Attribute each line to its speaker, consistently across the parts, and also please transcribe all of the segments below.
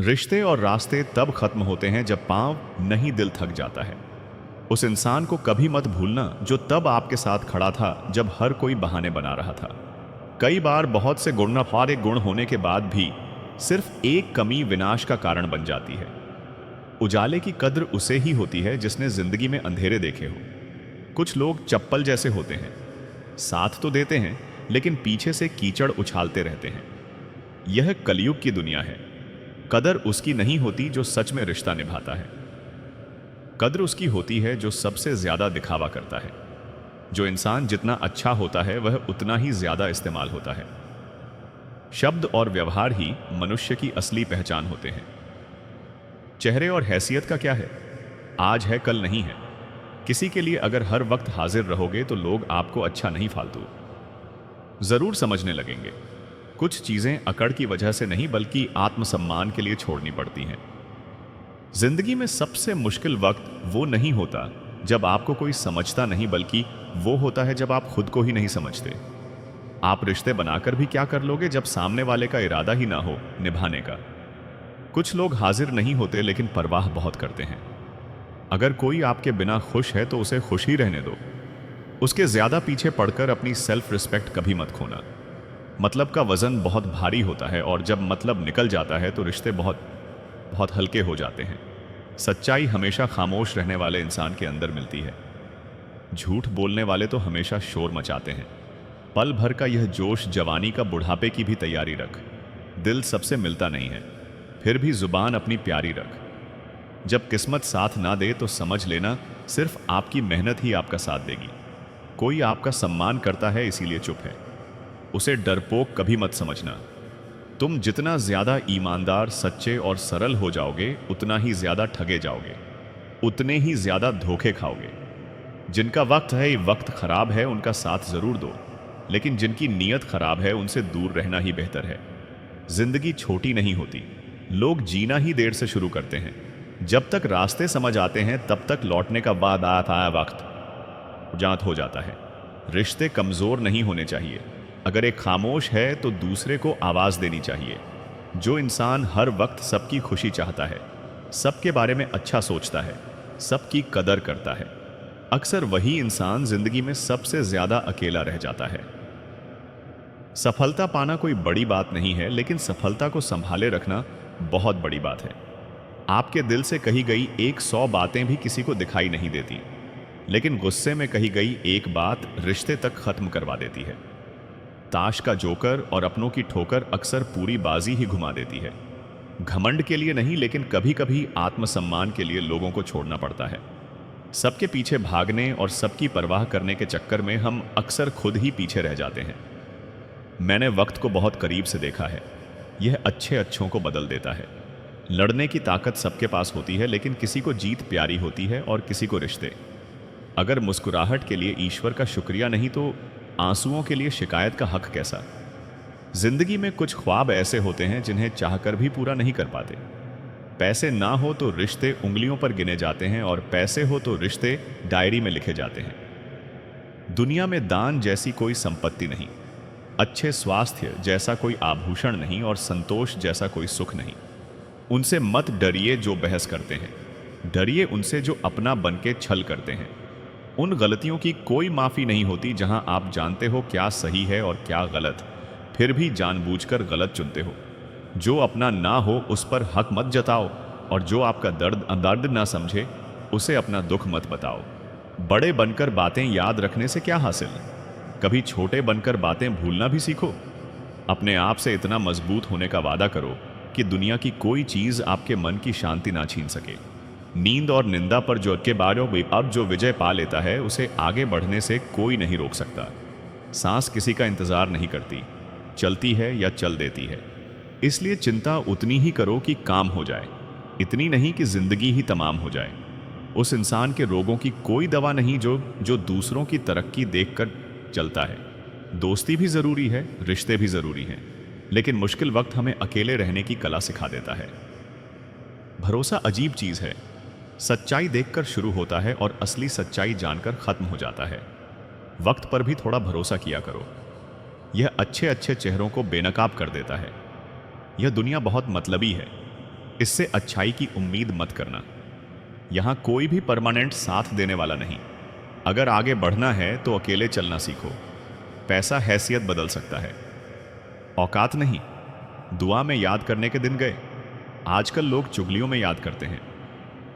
Speaker 1: रिश्ते और रास्ते तब खत्म होते हैं जब पांव नहीं दिल थक जाता है। उस इंसान को कभी मत भूलना जो तब आपके साथ खड़ा था जब हर कोई बहाने बना रहा था। कई बार बहुत से गुणनाफारे गुण होने के बाद भी सिर्फ एक कमी विनाश का कारण बन जाती है। उजाले की कद्र उसे ही होती है जिसने जिंदगी में अंधेरे देखे हो। कुछ लोग चप्पल जैसे होते हैं, साथ तो देते हैं लेकिन पीछे से कीचड़ उछालते रहते हैं। यह कलयुग की दुनिया है। कदर उसकी नहीं होती जो सच में रिश्ता निभाता है। कद्र उसकी होती है जो सबसे ज्यादा दिखावा करता है। जो इंसान जितना अच्छा होता है वह उतना ही ज्यादा इस्तेमाल होता है। शब्द और व्यवहार ही मनुष्य की असली पहचान होते हैं। चेहरे और हैसियत का क्या है, आज है कल नहीं है। किसी के लिए अगर हर वक्त हाजिर रहोगे तो लोग आपको अच्छा नहीं फालतू जरूर समझने लगेंगे। कुछ चीजें अकड़ की वजह से नहीं बल्कि आत्मसम्मान के लिए छोड़नी पड़ती हैं। जिंदगी में सबसे मुश्किल वक्त वो नहीं होता जब आपको कोई समझता नहीं, बल्कि वो होता है जब आप खुद को ही नहीं समझते। आप रिश्ते बनाकर भी क्या कर लोगे जब सामने वाले का इरादा ही ना हो निभाने का। कुछ लोग हाजिर नहीं होते लेकिन परवाह बहुत करते हैं। अगर कोई आपके बिना खुश है तो उसे खुश ही रहने दो। उसके ज्यादा पीछे पड़कर अपनी सेल्फ रिस्पेक्ट कभी मत खोना। मतलब का वजन बहुत भारी होता है और जब मतलब निकल जाता है तो रिश्ते बहुत बहुत हल्के हो जाते हैं। सच्चाई हमेशा खामोश रहने वाले इंसान के अंदर मिलती है। झूठ बोलने वाले तो हमेशा शोर मचाते हैं। पल भर का यह जोश जवानी का बुढ़ापे की भी तैयारी रख। दिल सबसे मिलता नहीं है, फिर भी जुबान अपनी प्यारी रख। जब किस्मत साथ ना दे तो समझ लेना सिर्फ आपकी मेहनत ही आपका साथ देगी। कोई आपका सम्मान करता है इसीलिए चुप है, उसे डरपोक कभी मत समझना। तुम जितना ज्यादा ईमानदार, सच्चे और सरल हो जाओगे उतना ही ज्यादा ठगे जाओगे, उतने ही ज्यादा धोखे खाओगे। जिनका वक्त खराब है उनका साथ जरूर दो, लेकिन जिनकी नीयत खराब है उनसे दूर रहना ही बेहतर है। जिंदगी छोटी नहीं होती, लोग जीना ही देर से शुरू करते हैं। जब तक रास्ते समझ आते हैं तब तक लौटने का बाद आता है वक्त जांत हो जाता है। रिश्ते कमजोर नहीं होने चाहिए। अगर एक खामोश है तो दूसरे को आवाज देनी चाहिए। जो इंसान हर वक्त सबकी खुशी चाहता है, सबके बारे में अच्छा सोचता है, सबकी कदर करता है, अक्सर वही इंसान जिंदगी में सबसे ज्यादा अकेला रह जाता है। सफलता पाना कोई बड़ी बात नहीं है, लेकिन सफलता को संभाले रखना बहुत बड़ी बात है। आपके दिल से कही गई 100 बातें भी किसी को दिखाई नहीं देती, लेकिन गुस्से में कही गई एक बात रिश्ते तक खत्म करवा देती है। ताश का जोकर और अपनों की ठोकर अक्सर पूरी बाजी ही घुमा देती है। घमंड के लिए नहीं, लेकिन कभी कभी आत्मसम्मान के लिए लोगों को छोड़ना पड़ता है। सबके पीछे भागने और सबकी परवाह करने के चक्कर में हम अक्सर खुद ही पीछे रह जाते हैं। मैंने वक्त को बहुत करीब से देखा है। यह अच्छे अच्छों को बदल देता है। लड़ने की ताकत सबके पास होती है, लेकिन किसी को जीत प्यारी होती है और किसी को रिश्ते। अगर मुस्कुराहट के लिए ईश्वर का शुक्रिया नहीं तो आंसुओं के लिए शिकायत का हक कैसा। जिंदगी में कुछ ख्वाब ऐसे होते हैं जिन्हें चाहकर भी पूरा नहीं कर पाते। पैसे ना हो तो रिश्ते उंगलियों पर गिने जाते हैं, और पैसे हो तो रिश्ते डायरी में लिखे जाते हैं। दुनिया में दान जैसी कोई संपत्ति नहीं, अच्छे स्वास्थ्य जैसा कोई आभूषण नहीं, और संतोष जैसा कोई सुख नहीं। उनसे मत डरिए जो बहस करते हैं, डरिए उनसे जो अपना बनके छल करते हैं। उन गलतियों की कोई माफी नहीं होती जहां आप जानते हो क्या सही है और क्या गलत, फिर भी जानबूझकर गलत चुनते हो। जो अपना ना हो उस पर हक मत जताओ, और जो आपका दर्द ना समझे उसे अपना दुख मत बताओ। बड़े बनकर बातें याद रखने से क्या हासिल, कभी छोटे बनकर बातें भूलना भी सीखो। अपने आप से इतना मजबूत होने का वादा करो कि दुनिया की कोई चीज आपके मन की शांति ना छीन सके। नींद और निंदा पर जो के बारों अब जो विजय पा लेता है उसे आगे बढ़ने से कोई नहीं रोक सकता। सांस किसी का इंतजार नहीं करती, चलती है या चल देती है। इसलिए चिंता उतनी ही करो कि काम हो जाए, इतनी नहीं कि जिंदगी ही तमाम हो जाए। उस इंसान के रोगों की कोई दवा नहीं जो दूसरों की तरक्की देखकर चलता है। दोस्ती भी जरूरी है, रिश्ते भी जरूरी हैं, लेकिन मुश्किल वक्त हमें अकेले रहने की कला सिखा देता है। भरोसा अजीब चीज है। सच्चाई देखकर शुरू होता है और असली सच्चाई जानकर खत्म हो जाता है। वक्त पर भी थोड़ा भरोसा किया करो, यह अच्छे अच्छे चेहरों को बेनकाब कर देता है। यह दुनिया बहुत मतलबी है। इससे अच्छाई की उम्मीद मत करना। यहां कोई भी परमानेंट साथ देने वाला नहीं। अगर आगे बढ़ना है तो अकेले चलना सीखो। पैसा हैसियत बदल सकता है, औकात नहीं। दुआ में याद करने के दिन गए। आजकल लोग चुगलियों में याद करते हैं।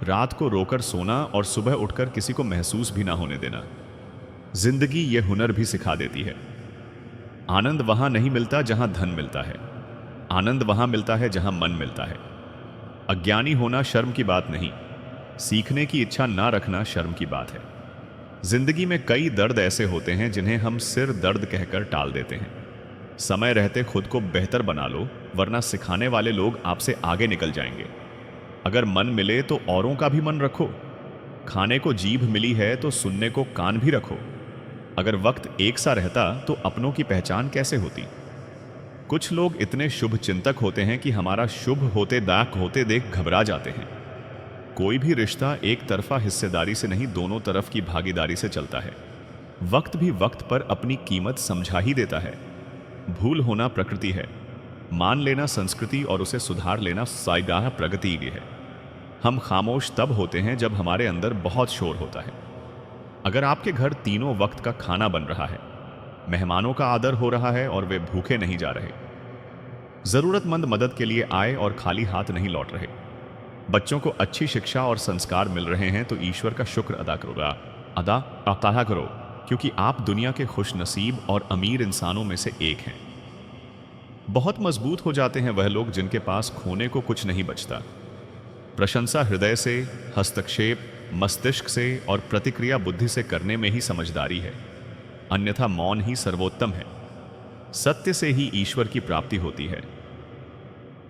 Speaker 1: रात को रोकर सोना और सुबह उठकर किसी को महसूस भी ना होने देना। जिंदगी ये हुनर भी सिखा देती है। आनंद वहां नहीं मिलता जहां धन मिलता है। आनंद वहां मिलता है जहां मन मिलता है। अज्ञानी होना शर्म की बात नहीं, सीखने की इच्छा ना रखना शर्म की बात है। जिंदगी में कई दर्द ऐसे होते हैं जिन्हें हम सिर दर्द कहकर टाल देते हैं। समय रहते खुद को बेहतर बना लो, वरना सिखाने वाले लोग आपसे आगे निकल जाएंगे। अगर मन मिले तो औरों का भी मन रखो। खाने को जीभ मिली है तो सुनने को कान भी रखो। अगर वक्त एक सा रहता तो अपनों की पहचान कैसे होती। कुछ लोग इतने शुभ चिंतक होते हैं कि हमारा शुभ होते देख घबरा जाते हैं। कोई भी रिश्ता एक तरफा हिस्सेदारी से नहीं, दोनों तरफ की भागीदारी से चलता है। वक्त भी वक्त पर अपनी कीमत समझा ही देता है। भूल होना प्रकृति है, मान लेना संस्कृति और उसे सुधार लेना साइगाह प्रगति है। हम खामोश तब होते हैं जब हमारे अंदर बहुत शोर होता है। अगर आपके घर तीनों वक्त का खाना बन रहा है, मेहमानों का आदर हो रहा है और वे भूखे नहीं जा रहे, जरूरतमंद मदद के लिए आए और खाली हाथ नहीं लौट रहे, बच्चों को अच्छी शिक्षा और संस्कार मिल रहे हैं, तो ईश्वर का शुक्र अदा करो, क्योंकि आप दुनिया के खुश नसीब और अमीर इंसानों में से एक हैं। बहुत मजबूत हो जाते हैं वह लोग जिनके पास खोने को कुछ नहीं बचता। प्रशंसा हृदय से, हस्तक्षेप मस्तिष्क से और प्रतिक्रिया बुद्धि से करने में ही समझदारी है, अन्यथा मौन ही सर्वोत्तम है। सत्य से ही ईश्वर की प्राप्ति होती है।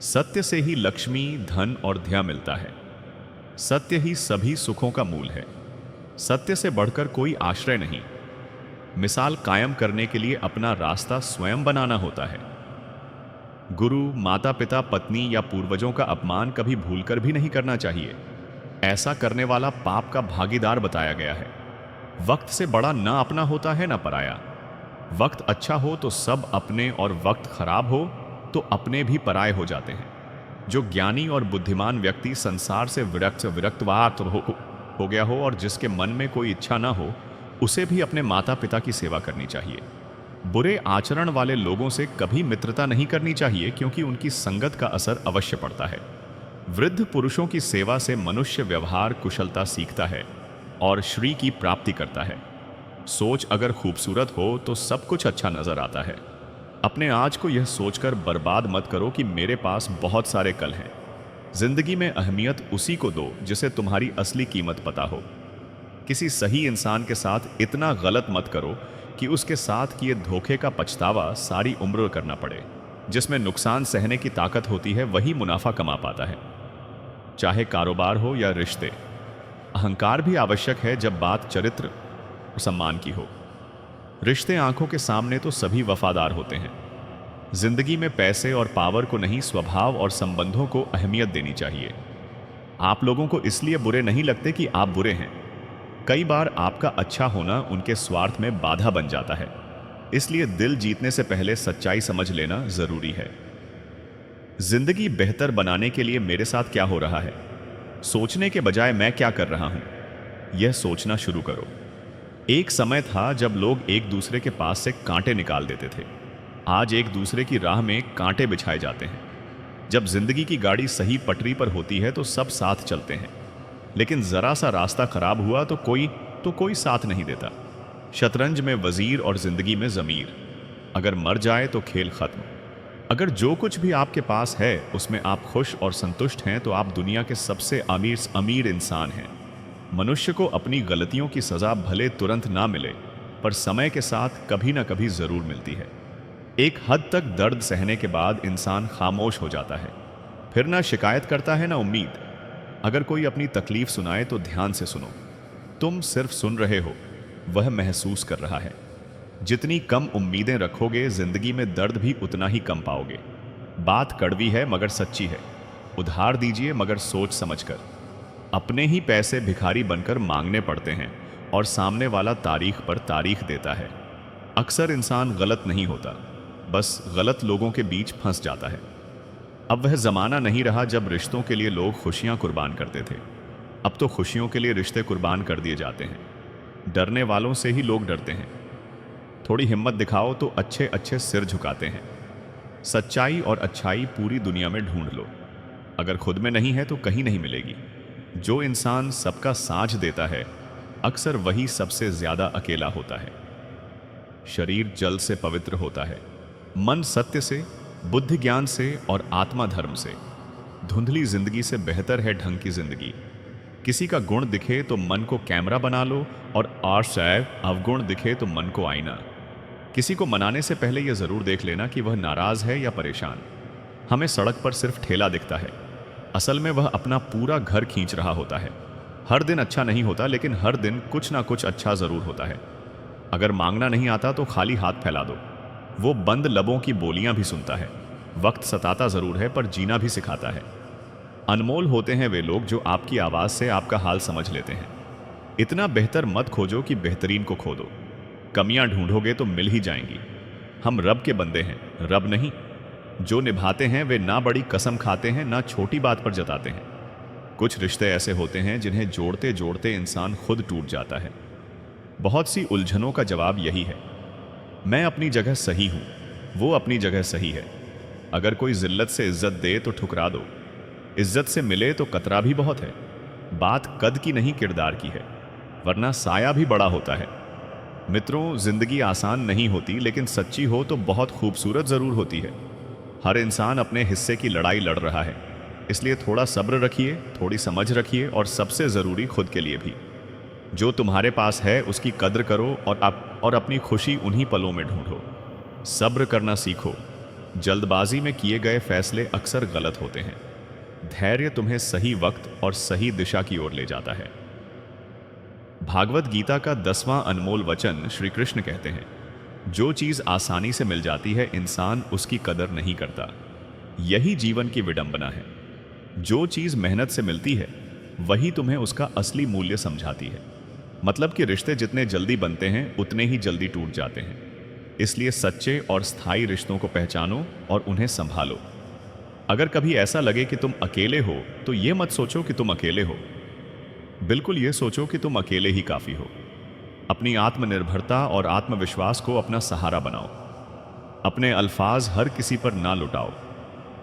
Speaker 1: सत्य से ही लक्ष्मी, धन और ध्या मिलता है। सत्य ही सभी सुखों का मूल है। सत्य से बढ़कर कोई आश्रय नहीं। मिसाल कायम करने के लिए अपना रास्ता स्वयं बनाना होता है। गुरु, माता पिता, पत्नी या पूर्वजों का अपमान कभी भूलकर भी नहीं करना चाहिए। ऐसा करने वाला पाप का भागीदार बताया गया है। वक्त से बड़ा ना अपना होता है ना पराया। वक्त अच्छा हो तो सब अपने और वक्त खराब हो तो अपने भी पराये हो जाते हैं। जो ज्ञानी और बुद्धिमान व्यक्ति संसार से विरक्त हो गया हो और जिसके मन में कोई इच्छा ना हो, उसे भी अपने माता पिता की सेवा करनी चाहिए। बुरे आचरण वाले लोगों से कभी मित्रता नहीं करनी चाहिए, क्योंकि उनकी संगत का असर अवश्य पड़ता है। वृद्ध पुरुषों की सेवा से मनुष्य व्यवहार कुशलता सीखता है और श्री की प्राप्ति करता है। सोच अगर खूबसूरत हो तो सब कुछ अच्छा नजर आता है। अपने आज को यह सोचकर बर्बाद मत करो कि मेरे पास बहुत सारे कल हैं। जिंदगी में अहमियत उसी को दो जिसे तुम्हारी असली कीमत पता हो। किसी सही इंसान के साथ इतना गलत मत करो कि उसके साथ किए धोखे का पछतावा सारी उम्र करना पड़े। जिसमें नुकसान सहने की ताकत होती है वही मुनाफा कमा पाता है, चाहे कारोबार हो या रिश्ते। अहंकार भी आवश्यक है जब बात चरित्र और सम्मान की हो। रिश्ते आंखों के सामने तो सभी वफादार होते हैं। जिंदगी में पैसे और पावर को नहीं, स्वभाव और संबंधों को अहमियत देनी चाहिए। आप लोगों को इसलिए बुरे नहीं लगते कि आप बुरे हैं। कई बार आपका अच्छा होना उनके स्वार्थ में बाधा बन जाता है। इसलिए दिल जीतने से पहले सच्चाई समझ लेना जरूरी है। जिंदगी बेहतर बनाने के लिए मेरे साथ क्या हो रहा है, सोचने के बजाय मैं क्या कर रहा हूं, यह सोचना शुरू करो। एक समय था जब लोग एक दूसरे के पास से कांटे निकाल देते थे। आज एक दूसरे की राह में कांटे बिछाए जाते हैं। जब जिंदगी की गाड़ी सही पटरी पर होती है तो सब साथ चलते हैं, लेकिन जरा सा रास्ता खराब हुआ तो कोई साथ नहीं देता। शतरंज में वजीर और जिंदगी में जमीर। अगर मर जाए तो खेल खत्म। अगर जो कुछ भी आपके पास है उसमें आप खुश और संतुष्ट हैं तो आप दुनिया के सबसे अमीर इंसान हैं। मनुष्य को अपनी गलतियों की सजा भले तुरंत ना मिले, पर समय के साथ कभी ना कभी जरूर मिलती है। एक हद तक दर्द सहने के बाद इंसान खामोश हो जाता है, फिर ना शिकायत करता है ना उम्मीद। अगर कोई अपनी तकलीफ सुनाए तो ध्यान से सुनो। तुम सिर्फ सुन रहे हो, वह महसूस कर रहा है। जितनी कम उम्मीदें रखोगे जिंदगी में दर्द भी उतना ही कम पाओगे। बात कड़वी है मगर सच्ची है। उधार दीजिए मगर सोच समझकर। अपने ही पैसे भिखारी बनकर मांगने पड़ते हैं और सामने वाला तारीख पर तारीख देता है। अक्सर इंसान गलत नहीं होता, बस गलत लोगों के बीच फंस जाता है। अब वह जमाना नहीं रहा जब रिश्तों के लिए लोग खुशियां कुर्बान करते थे। अब तो खुशियों के लिए रिश्ते कुर्बान कर दिए जाते हैं। डरने वालों से ही लोग डरते हैं। थोड़ी हिम्मत दिखाओ तो अच्छे अच्छे सिर झुकाते हैं। सच्चाई और अच्छाई पूरी दुनिया में ढूंढ लो, अगर खुद में नहीं है तो कहीं नहीं मिलेगी। जो इंसान सबका साझ देता है अक्सर वही सबसे ज्यादा अकेला होता है। शरीर जल से पवित्र होता है, मन सत्य से, बुद्धि ज्ञान से और आत्मा धर्म से। धुंधली जिंदगी से बेहतर है ढंग की जिंदगी। किसी का गुण दिखे तो मन को कैमरा बना लो, और शायद अवगुण दिखे तो मन को आईना। किसी को मनाने से पहले यह जरूर देख लेना कि वह नाराज है या परेशान। हमें सड़क पर सिर्फ ठेला दिखता है, असल में वह अपना पूरा घर खींच रहा होता है। हर दिन अच्छा नहीं होता, लेकिन हर दिन कुछ ना कुछ अच्छा जरूर होता है। अगर मांगना नहीं आता तो खाली हाथ फैला दो। वो बंद लबों की बोलियां भी सुनता है। वक्त सताता जरूर है पर जीना भी सिखाता है। अनमोल होते हैं वे लोग जो आपकी आवाज से आपका हाल समझ लेते हैं। इतना बेहतर मत खोजो कि बेहतरीन को खो दो। कमियां ढूंढोगे तो मिल ही जाएंगी। हम रब के बंदे हैं, रब नहीं। जो निभाते हैं वे ना बड़ी कसम खाते हैं ना छोटी बात पर जताते हैं। कुछ रिश्ते ऐसे होते हैं जिन्हें जोड़ते जोड़ते इंसान खुद टूट जाता है। बहुत सी उलझनों का जवाब यही है, मैं अपनी जगह सही हूं, वो अपनी जगह सही है। अगर कोई जिल्लत से इज्जत दे तो ठुकरा दो, इज्जत से मिले तो कतरा भी बहुत है। बात कद की नहीं किरदार की है, वरना साया भी बड़ा होता है। मित्रों, जिंदगी आसान नहीं होती, लेकिन सच्ची हो तो बहुत खूबसूरत जरूर होती है। हर इंसान अपने हिस्से की लड़ाई लड़ रहा है, इसलिए थोड़ा सब्र रखिए, थोड़ी समझ रखिए, और सबसे जरूरी खुद के लिए भी। जो तुम्हारे पास है उसकी कद्र करो और अपनी खुशी उन्हीं पलों में ढूंढो। सब्र करना सीखो। जल्दबाजी में किए गए फैसले अक्सर गलत होते हैं। धैर्य तुम्हें सही वक्त और सही दिशा की ओर ले जाता है। भागवत गीता का 10वां अनमोल वचन श्री कृष्ण कहते हैं, जो चीज आसानी से मिल जाती है इंसान उसकी कदर नहीं करता। यही जीवन की विडंबना है। जो चीज मेहनत से मिलती है वही तुम्हें उसका असली मूल्य समझाती है। मतलब कि रिश्ते जितने जल्दी बनते हैं उतने ही जल्दी टूट जाते हैं। इसलिए सच्चे और स्थायी रिश्तों को पहचानो और उन्हें संभालो। अगर कभी ऐसा लगे कि तुम अकेले हो तो यह मत सोचो कि तुम अकेले हो। बिल्कुल ये सोचो कि तुम अकेले ही काफी हो। अपनी आत्मनिर्भरता और आत्मविश्वास को अपना सहारा बनाओ। अपने अल्फाज हर किसी पर ना लुटाओ।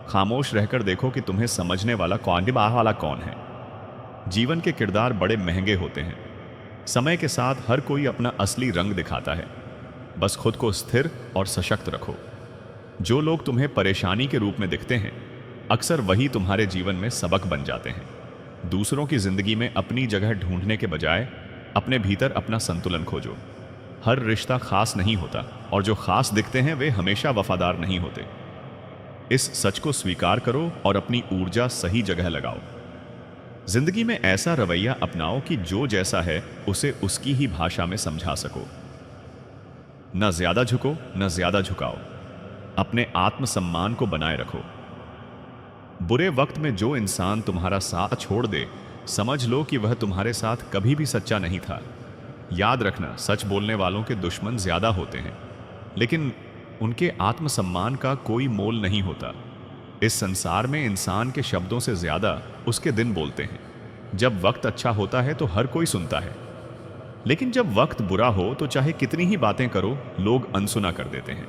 Speaker 1: खामोश रहकर देखो कि तुम्हें समझने वाला कौन है। जीवन के किरदार बड़े महंगे होते हैं। समय के साथ हर कोई अपना असली रंग दिखाता है। बस खुद को स्थिर और सशक्त रखो। जो लोग तुम्हें परेशानी के रूप में दिखते हैं अक्सर वही तुम्हारे जीवन में सबक बन जाते हैं। दूसरों की जिंदगी में अपनी जगह ढूंढने के बजाय अपने भीतर अपना संतुलन खोजो। हर रिश्ता खास नहीं होता, और जो खास दिखते हैं वे हमेशा वफादार नहीं होते। इस सच को स्वीकार करो और अपनी ऊर्जा सही जगह लगाओ। जिंदगी में ऐसा रवैया अपनाओ कि जो जैसा है उसे उसकी ही भाषा में समझा सको। न ज्यादा झुको न ज्यादा झुकाओ। अपने आत्मसम्मान को बनाए रखो। बुरे वक्त में जो इंसान तुम्हारा साथ छोड़ दे, समझ लो कि वह तुम्हारे साथ कभी भी सच्चा नहीं था। याद रखना, सच बोलने वालों के दुश्मन ज्यादा होते हैं, लेकिन उनके आत्मसम्मान का कोई मोल नहीं होता। इस संसार में इंसान के शब्दों से ज्यादा उसके दिन बोलते हैं। जब वक्त अच्छा होता है तो हर कोई सुनता है, लेकिन जब वक्त बुरा हो तो चाहे कितनी ही बातें करो, लोग अनसुना कर देते हैं।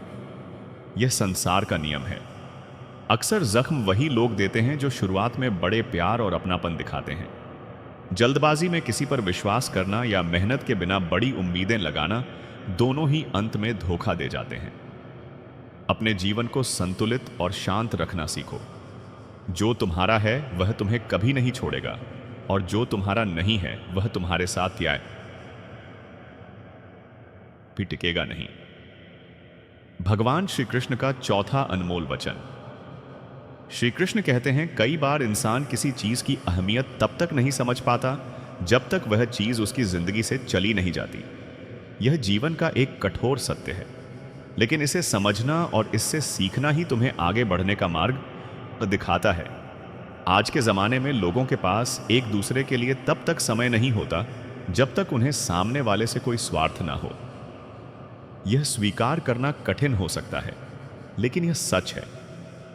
Speaker 1: यह संसार का नियम है। अक्सर जख्म वही लोग देते हैं जो शुरुआत में बड़े प्यार और अपनापन दिखाते हैं। जल्दबाजी में किसी पर विश्वास करना या मेहनत के बिना बड़ी उम्मीदें लगाना, दोनों ही अंत में धोखा दे जाते हैं। अपने जीवन को संतुलित और शांत रखना सीखो। जो तुम्हारा है वह तुम्हें कभी नहीं छोड़ेगा, और जो तुम्हारा नहीं है वह तुम्हारे साथ भी टिकेगा नहीं। भगवान श्री कृष्ण का चौथा अनमोल वचन। श्री कृष्ण कहते हैं, कई बार इंसान किसी चीज की अहमियत तब तक नहीं समझ पाता जब तक वह चीज उसकी जिंदगी से चली नहीं जाती। यह जीवन का एक कठोर सत्य है, लेकिन इसे समझना और इससे सीखना ही तुम्हें आगे बढ़ने का मार्ग दिखाता है। आज के ज़माने में लोगों के पास एक दूसरे के लिए तब तक समय नहीं होता जब तक उन्हें सामने वाले से कोई स्वार्थ ना हो। यह स्वीकार करना कठिन हो सकता है, लेकिन यह सच है।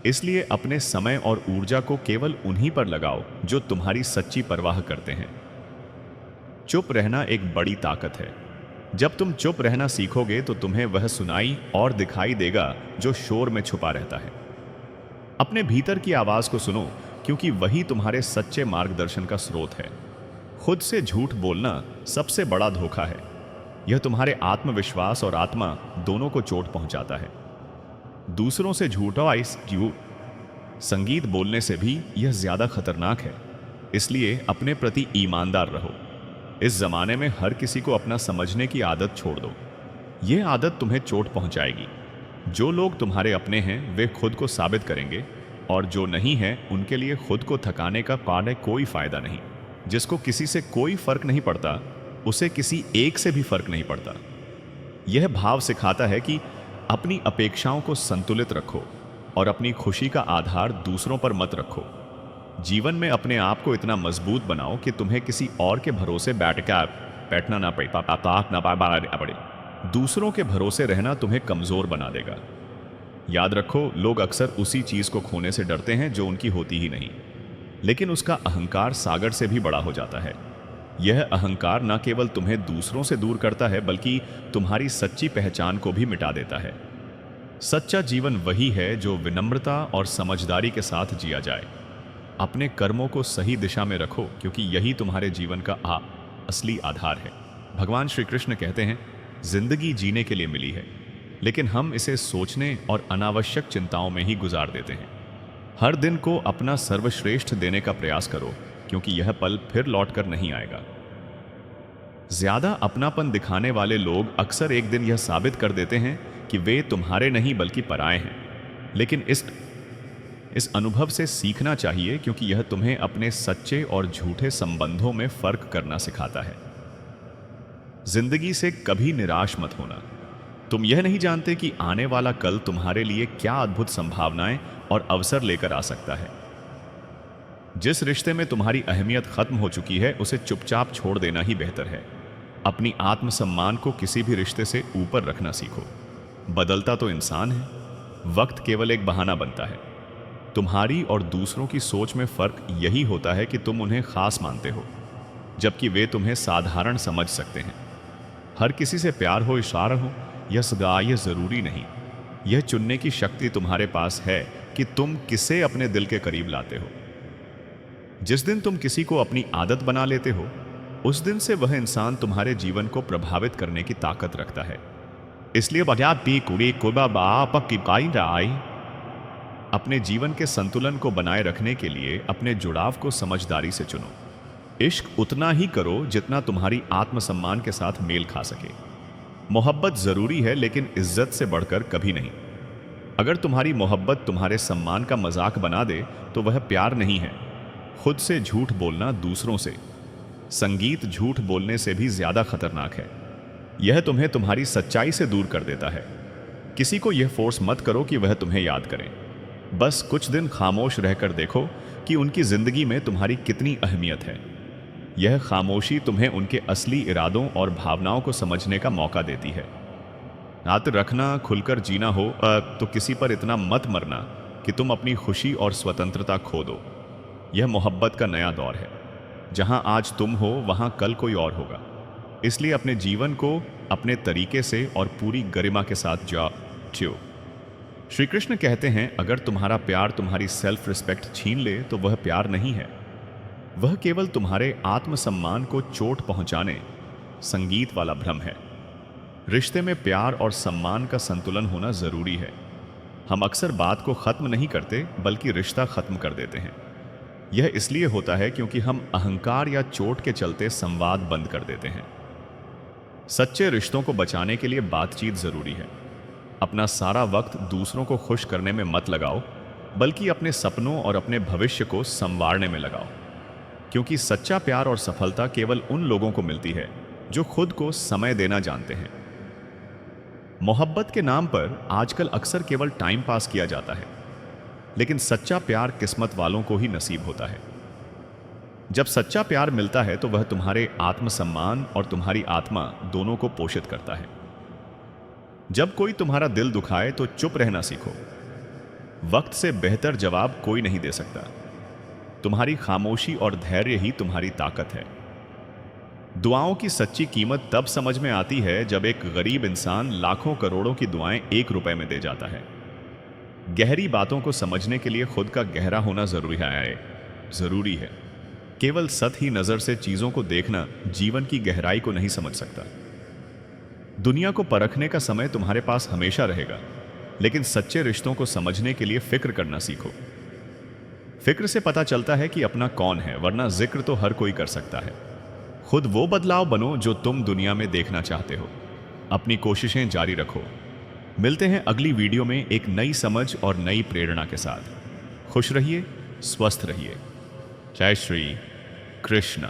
Speaker 1: इसलिए अपने समय और ऊर्जा को केवल उन्हीं पर लगाओ जो तुम्हारी सच्ची परवाह करते हैं। चुप रहना एक बड़ी ताकत है। जब तुम चुप रहना सीखोगे तो तुम्हें वह सुनाई और दिखाई देगा जो शोर में छुपा रहता है। अपने भीतर की आवाज को सुनो, क्योंकि वही तुम्हारे सच्चे मार्गदर्शन का स्रोत है। खुद से झूठ बोलना सबसे बड़ा धोखा है। यह तुम्हारे आत्मविश्वास और आत्मा दोनों को चोट पहुंचाता है। दूसरों से झूठा संगीत बोलने से भी यह ज्यादा खतरनाक है। इसलिए अपने प्रति ईमानदार रहो। इस जमाने में हर किसी को अपना समझने की आदत छोड़ दो। यह आदत तुम्हें चोट पहुंचाएगी। जो लोग तुम्हारे अपने हैं वे खुद को साबित करेंगे, और जो नहीं है उनके लिए खुद को थकाने का कोई फायदा नहीं। जिसको किसी से कोई फर्क नहीं पड़ता उसे किसी एक से भी फर्क नहीं पड़ता। यह भाव सिखाता है कि अपनी अपेक्षाओं को संतुलित रखो और अपनी खुशी का आधार दूसरों पर मत रखो। जीवन में अपने आप को इतना मजबूत बनाओ कि तुम्हें किसी और के भरोसे बैठना ना पड़े। दूसरों के भरोसे रहना तुम्हें कमजोर बना देगा। याद रखो, लोग अक्सर उसी चीज को खोने से डरते हैं जो उनकी होती ही नहीं, लेकिन उसका अहंकार सागर से भी बड़ा हो जाता है। यह अहंकार न केवल तुम्हें दूसरों से दूर करता है बल्कि तुम्हारी सच्ची पहचान को भी मिटा देता है। सच्चा जीवन वही है जो विनम्रता और समझदारी के साथ जिया जाए। अपने कर्मों को सही दिशा में रखो, क्योंकि यही तुम्हारे जीवन का असली आधार है। भगवान श्री कृष्ण कहते हैं, जिंदगी जीने के लिए मिली है, लेकिन हम इसे सोचने और अनावश्यक चिंताओं में ही गुजार देते हैं। हर दिन को अपना सर्वश्रेष्ठ देने का प्रयास करो, क्योंकि यह पल फिर लौटकर नहीं आएगा। ज्यादा अपनापन दिखाने वाले लोग अक्सर एक दिन यह साबित कर देते हैं कि वे तुम्हारे नहीं बल्कि पराये हैं। लेकिन इस अनुभव से सीखना चाहिए, क्योंकि यह तुम्हें अपने सच्चे और झूठे संबंधों में फर्क करना सिखाता है। जिंदगी से कभी निराश मत होना। तुम यह नहीं जानते कि आने वाला कल तुम्हारे लिए क्या अद्भुत संभावनाएं और अवसर लेकर आ सकता है। जिस रिश्ते में तुम्हारी अहमियत खत्म हो चुकी है उसे चुपचाप छोड़ देना ही बेहतर है। अपनी आत्मसम्मान को किसी भी रिश्ते से ऊपर रखना सीखो। बदलता तो इंसान है, वक्त केवल एक बहाना बनता है। तुम्हारी और दूसरों की सोच में फर्क यही होता है कि तुम उन्हें खास मानते हो, जबकि वे तुम्हें साधारण समझ सकते हैं। हर किसी से प्यार हो, इशारा हो या सदा, यह जरूरी नहीं। यह चुनने की शक्ति तुम्हारे पास है कि तुम किसे अपने दिल के करीब लाते हो। जिस दिन तुम किसी को अपनी आदत बना लेते हो, उस दिन से वह इंसान तुम्हारे जीवन को प्रभावित करने की ताकत रखता है। इसलिए अपने जीवन के संतुलन को बनाए रखने के लिए अपने जुड़ाव को समझदारी से चुनो। इश्क उतना ही करो जितना तुम्हारी आत्मसम्मान के साथ मेल खा सके। मोहब्बत जरूरी है, लेकिन इज्जत से बढ़कर कभी नहीं। अगर तुम्हारी मोहब्बत तुम्हारे सम्मान का मजाक बना दे तो वह प्यार नहीं है। खुद से झूठ बोलना, दूसरों से। संगीत झूठ बोलने से भी ज्यादा खतरनाक है। यह तुम्हें तुम्हारी सच्चाई से दूर कर देता है। किसी को यह फोर्स मत करो कि वह तुम्हें याद करें। बस कुछ दिन खामोश रहकर देखो कि उनकी जिंदगी में तुम्हारी कितनी अहमियत है। यह खामोशी तुम्हें उनके असली इरादों और भावनाओं को समझने का मौका देती है। याद रखना, खुलकर जीना हो तो किसी पर इतना मत मरना कि तुम अपनी खुशी और स्वतंत्रता खो दो। यह मोहब्बत का नया दौर है। जहां आज तुम हो वहां कल कोई और होगा। इसलिए अपने जीवन को अपने तरीके से और पूरी गरिमा के साथ जियो। श्री कृष्ण कहते हैं, अगर तुम्हारा प्यार तुम्हारी सेल्फ रिस्पेक्ट छीन ले तो वह प्यार नहीं है। वह केवल तुम्हारे आत्मसम्मान को चोट पहुंचाने संगीत वाला भ्रम है। रिश्ते में प्यार और सम्मान का संतुलन होना जरूरी है। हम अक्सर बात को खत्म नहीं करते बल्कि रिश्ता खत्म कर देते हैं। यह इसलिए होता है क्योंकि हम अहंकार या चोट के चलते संवाद बंद कर देते हैं। सच्चे रिश्तों को बचाने के लिए बातचीत जरूरी है। अपना सारा वक्त दूसरों को खुश करने में मत लगाओ, बल्कि अपने सपनों और अपने भविष्य को संवारने में लगाओ। क्योंकि सच्चा प्यार और सफलता केवल उन लोगों को मिलती है जो खुद को समय देना जानते हैं। मोहब्बत के नाम पर आजकल अक्सर केवल टाइम पास किया जाता है, लेकिन सच्चा प्यार किस्मत वालों को ही नसीब होता है। जब सच्चा प्यार मिलता है तो वह तुम्हारे आत्मसम्मान और तुम्हारी आत्मा दोनों को पोषित करता है। जब कोई तुम्हारा दिल दुखाए तो चुप रहना सीखो। वक्त से बेहतर जवाब कोई नहीं दे सकता। तुम्हारी खामोशी और धैर्य ही तुम्हारी ताकत है। दुआओं की सच्ची कीमत तब समझ में आती है जब एक गरीब इंसान लाखों करोड़ों की दुआएं 1 रुपए में दे जाता है। गहरी बातों को समझने के लिए खुद का गहरा होना जरूरी है। केवल सतही नजर से चीजों को देखना जीवन की गहराई को नहीं समझ सकता। दुनिया को परखने का समय तुम्हारे पास हमेशा रहेगा, लेकिन सच्चे रिश्तों को समझने के लिए फिक्र करना सीखो। फिक्र से पता चलता है कि अपना कौन है, वरना जिक्र तो हर कोई कर सकता है। खुद वो बदलाव बनो जो तुम दुनिया में देखना चाहते हो। अपनी कोशिशें जारी रखो। मिलते हैं अगली वीडियो में एक नई समझ और नई प्रेरणा के साथ। खुश रहिए, स्वस्थ रहिए। जय श्री कृष्ण।